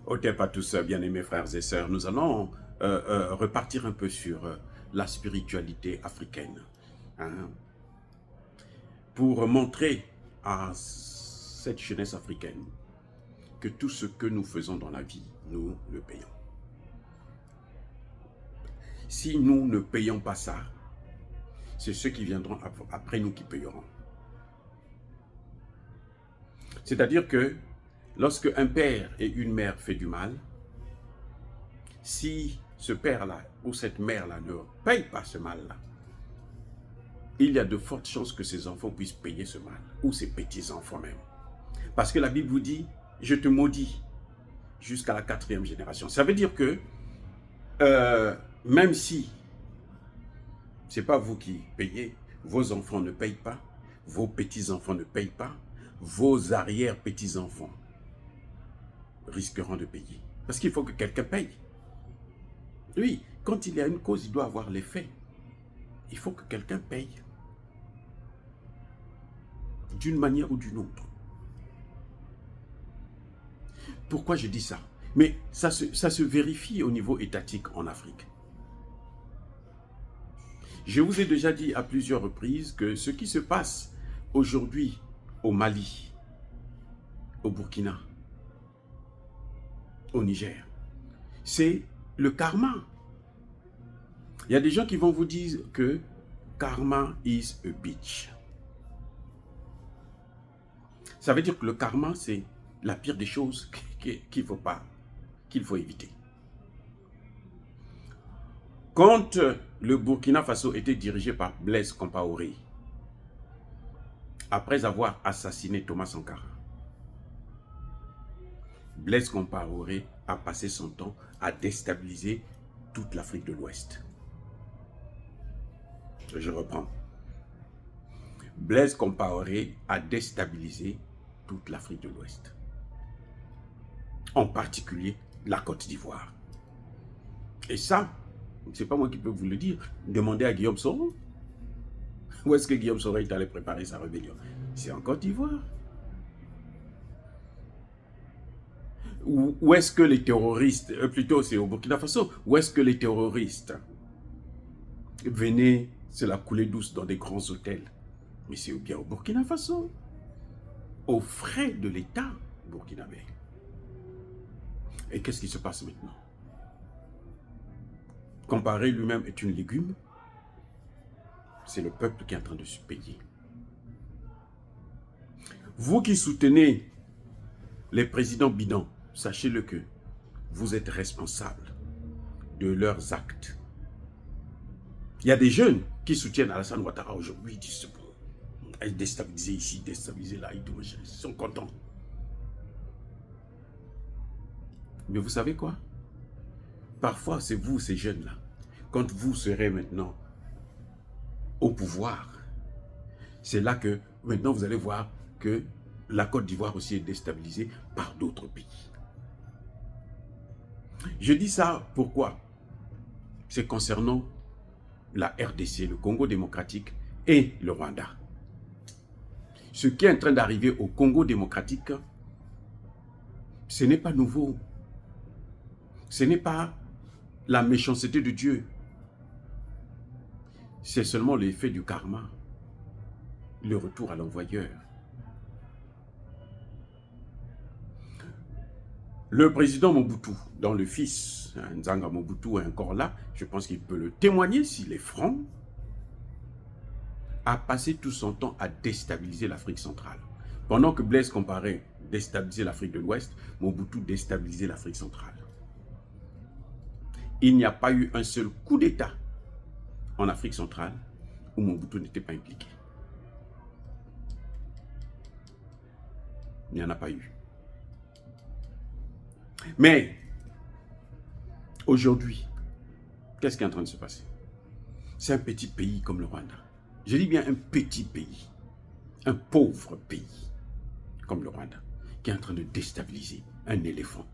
Au pas à tous, bien-aimés frères et sœurs, nous allons repartir un peu sur la spiritualité africaine, hein, pour montrer à cette jeunesse africaine que tout ce que nous faisons dans la vie, nous le payons. Si nous ne payons pas ça, c'est ceux qui viendront après nous qui payeront. C'est-à-dire que lorsque un père et une mère font du mal, si ce père-là ou cette mère-là ne paye pas ce mal-là, il y a de fortes chances que ses enfants puissent payer ce mal, ou ses petits-enfants même. Parce que la Bible vous dit, je te maudis jusqu'à la 4e génération. Ça veut dire que, même si ce n'est pas vous qui payez, vos enfants ne payent pas, vos petits-enfants ne payent pas, vos arrière-petits-enfants risqueront de payer. Parce qu'il faut que quelqu'un paye. Oui, quand il y a une cause, il doit avoir les faits. Il faut que quelqu'un paye. D'une manière ou d'une autre. Pourquoi je dis ça? Mais ça se vérifie au niveau étatique en Afrique. Je vous ai déjà dit à plusieurs reprises que ce qui se passe aujourd'hui au Mali, au Burkina, au Niger, c'est le karma. Il y a des gens qui vont vous dire que karma is a bitch. Ça veut dire que le karma, c'est la pire des choses qu'il faut éviter. Quand le Burkina Faso était dirigé par Blaise Compaoré, après avoir assassiné Thomas Sankara, Blaise Compaoré a passé son temps à déstabiliser toute l'Afrique de l'Ouest. Je reprends. Blaise Compaoré a déstabilisé toute l'Afrique de l'Ouest. En particulier la Côte d'Ivoire. Et ça, c'est pas moi qui peux vous le dire. Demandez à Guillaume Soro. Où est-ce que Guillaume Soro est allé préparer sa rébellion? C'est en Côte d'Ivoire. Où est-ce que les terroristes, plutôt c'est au Burkina Faso, où est-ce que les terroristes venaient se la couler douce dans des grands hôtels? Mais c'est bien au Burkina Faso, aux frais de l'État burkinabé. Et qu'est-ce qui se passe maintenant? Compaoré lui-même est une légume. C'est le peuple qui est en train de se payer. Vous qui soutenez les présidents bidons, sachez-le que vous êtes responsable de leurs actes. Il y a des jeunes qui soutiennent Alassane Ouattara aujourd'hui, ils disent bon, déstabiliser ici, déstabiliser là, ils sont contents. Mais vous savez quoi? Parfois, c'est vous, ces jeunes-là, quand vous serez maintenant au pouvoir, c'est là que maintenant vous allez voir que la Côte d'Ivoire aussi est déstabilisée par d'autres pays. Je dis ça pourquoi? C'est concernant la RDC, le Congo démocratique et le Rwanda. Ce qui est en train d'arriver au Congo démocratique, ce n'est pas nouveau. Ce n'est pas la méchanceté de Dieu. C'est seulement l'effet du karma, le retour à l'envoyeur. Le président Mobutu, dont le fils, Nzanga Mobutu, est encore là, je pense qu'il peut le témoigner s'il est franc, a passé tout son temps à déstabiliser l'Afrique centrale. Pendant que Blaise Compaoré déstabilisait l'Afrique de l'Ouest, Mobutu déstabilisait l'Afrique centrale. Il n'y a pas eu un seul coup d'État en Afrique centrale où Mobutu n'était pas impliqué. Il n'y en a pas eu. Mais aujourd'hui, qu'est-ce qui est en train de se passer? C'est un petit pays comme le Rwanda. Je dis bien un petit pays, un pauvre pays comme le Rwanda, qui est en train de déstabiliser un éléphant.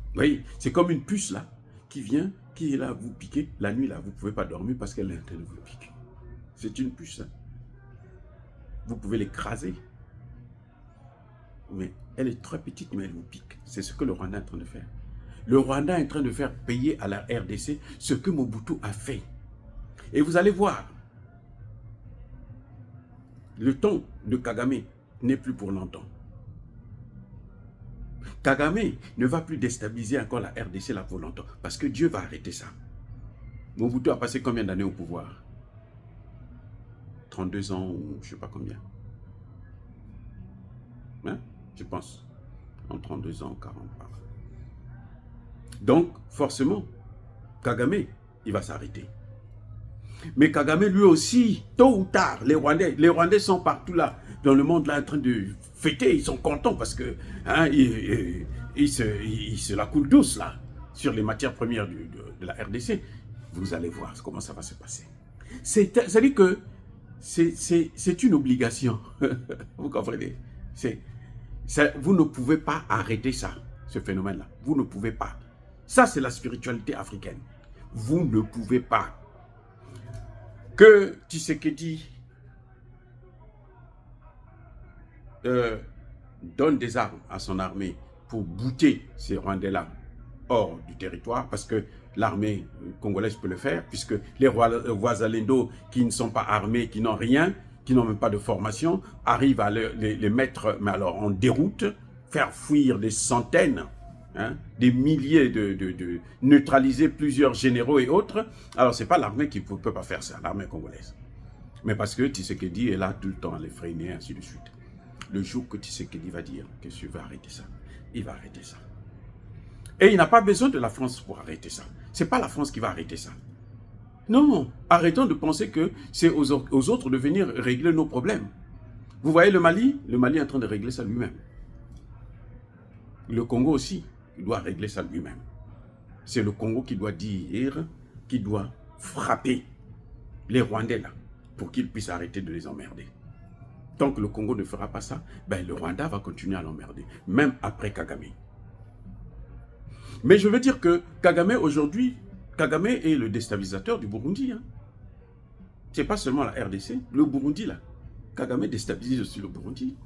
Vous voyez, c'est comme une puce là, qui vient, qui est là, vous piquer. La nuit là, vous ne pouvez pas dormir parce qu'elle est en train de vous piquer. C'est une puce. Hein. Vous pouvez l'écraser. Mais Elle est très petite, mais elle vous pique. C'est ce que le Rwanda est en train de faire. Le Rwanda est en train de faire payer à la RDC ce que Mobutu a fait. Et vous allez voir, le temps de Kagame n'est plus pour longtemps. Kagame ne va plus déstabiliser encore la RDC là pour longtemps, parce que Dieu va arrêter ça. Mobutu a passé combien d'années au pouvoir? 32 ans ou je ne sais pas combien. Hein? Je pense. En 32 ans, 40 par là. Donc, forcément, Kagame, il va s'arrêter. Mais Kagame, lui aussi, tôt ou tard, les Rwandais sont partout là, dans le monde là, en train de fêter, ils sont contents parce que hein, ils se la coulent douce là, sur les matières premières de la RDC. Vous allez voir comment ça va se passer. C'est-à-dire que c'est une obligation. Vous comprenez? Vous ne pouvez pas arrêter ça, ce phénomène-là. Vous ne pouvez pas. Ça, c'est la spiritualité africaine. Vous ne pouvez pas. Que Tshisekedi donne des armes à son armée pour bouter ces Rwandais-là hors du territoire, parce que l'armée congolaise peut le faire, puisque les Wazalendo qui ne sont pas armés, qui n'ont rien, qui n'ont même pas de formation, arrivent à les mettre mais alors, en déroute, faire fuir des centaines, hein, des milliers de neutraliser plusieurs généraux et autres. Alors, ce n'est pas l'armée qui ne peut pas faire ça, l'armée congolaise. Mais parce que Tshisekedi est là tout le temps à les freiner, ainsi de suite. Le jour que Tshisekedi va dire que je vais arrêter ça, il va arrêter ça. Et il n'a pas besoin de la France pour arrêter ça. Ce n'est pas la France qui va arrêter ça. Non, arrêtons de penser que c'est aux autres de venir régler nos problèmes. Vous voyez le Mali est en train de régler ça lui-même. Le Congo aussi, il doit régler ça lui-même. C'est le Congo qui doit dire, qui doit frapper les Rwandais là, pour qu'ils puissent arrêter de les emmerder. Tant que le Congo ne fera pas ça, ben le Rwanda va continuer à l'emmerder, même après Kagame. Mais je veux dire que Kagame aujourd'hui, Kagame est le déstabilisateur du Burundi. Hein. Ce n'est pas seulement la RDC, le Burundi là. Kagame déstabilise aussi le Burundi.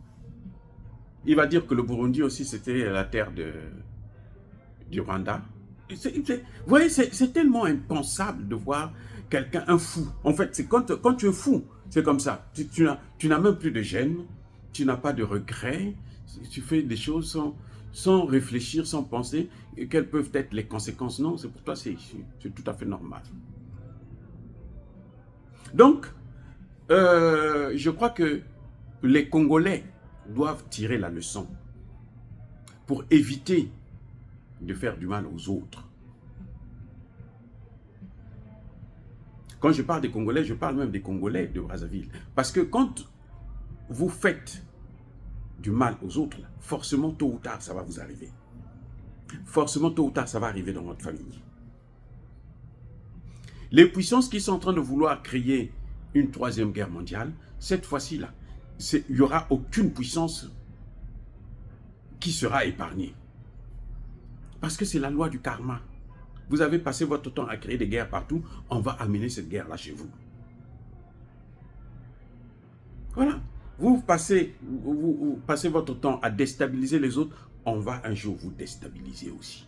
Il va dire que le Burundi aussi c'était la terre du Rwanda. Vous voyez, c'est tellement impensable de voir quelqu'un, un fou. En fait, c'est quand tu es fou, c'est comme ça. Tu n'as même plus de gêne, tu n'as pas de regrets, tu fais des choses sans réfléchir, sans penser quelles peuvent être les conséquences. Non, c'est pour toi, c'est tout à fait normal. Donc, je crois que les Congolais doivent tirer la leçon pour éviter de faire du mal aux autres. Quand je parle des Congolais, je parle même des Congolais de Brazzaville. Parce que quand vous faites du mal aux autres, forcément, tôt ou tard, ça va vous arriver. Forcément, tôt ou tard, ça va arriver dans votre famille. Les puissances qui sont en train de vouloir créer une troisième guerre mondiale, cette fois-ci-là, il n'y aura aucune puissance qui sera épargnée. Parce que c'est la loi du karma. Vous avez passé votre temps à créer des guerres partout, on va amener cette guerre-là chez vous. Voilà. Vous passez votre temps à déstabiliser les autres, on va un jour vous déstabiliser aussi.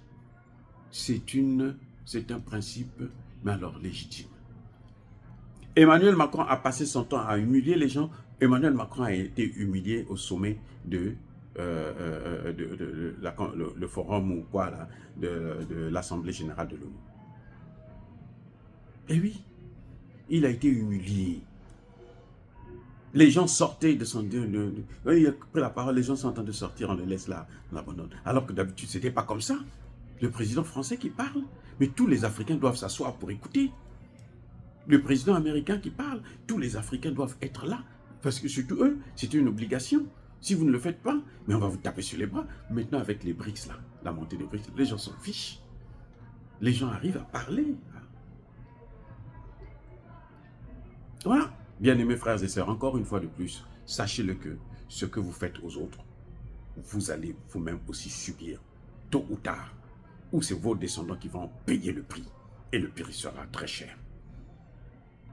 C'est un principe, mais alors légitime. Emmanuel Macron a passé son temps à humilier les gens. Emmanuel Macron a été humilié au sommet le forum ou quoi là, de l'Assemblée générale de l'ONU. Et oui, il a été humilié. Les gens sortaient de son... il a pris la parole, les gens sont en train de sortir, on les laisse là, on l'abandonne. Alors que d'habitude, ce n'était pas comme ça. Le président français qui parle, mais tous les Africains doivent s'asseoir pour écouter. Le président américain qui parle, tous les Africains doivent être là. Parce que surtout eux, c'est une obligation. Si vous ne le faites pas, mais on va vous taper sur les bras. Maintenant, avec les BRICS, là, la montée des BRICS, les gens s'en fichent. Les gens arrivent à parler. Voilà. Bien-aimés frères et sœurs, encore une fois de plus, sachez-le que ce que vous faites aux autres, vous allez vous-même aussi subir, tôt ou tard, ou c'est vos descendants qui vont payer le prix, et le prix sera très cher.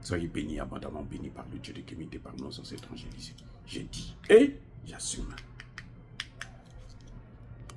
Soyez bénis, abondamment bénis par le Dieu de Kémité, par nos ancêtres angélisés. J'ai dit et j'assume.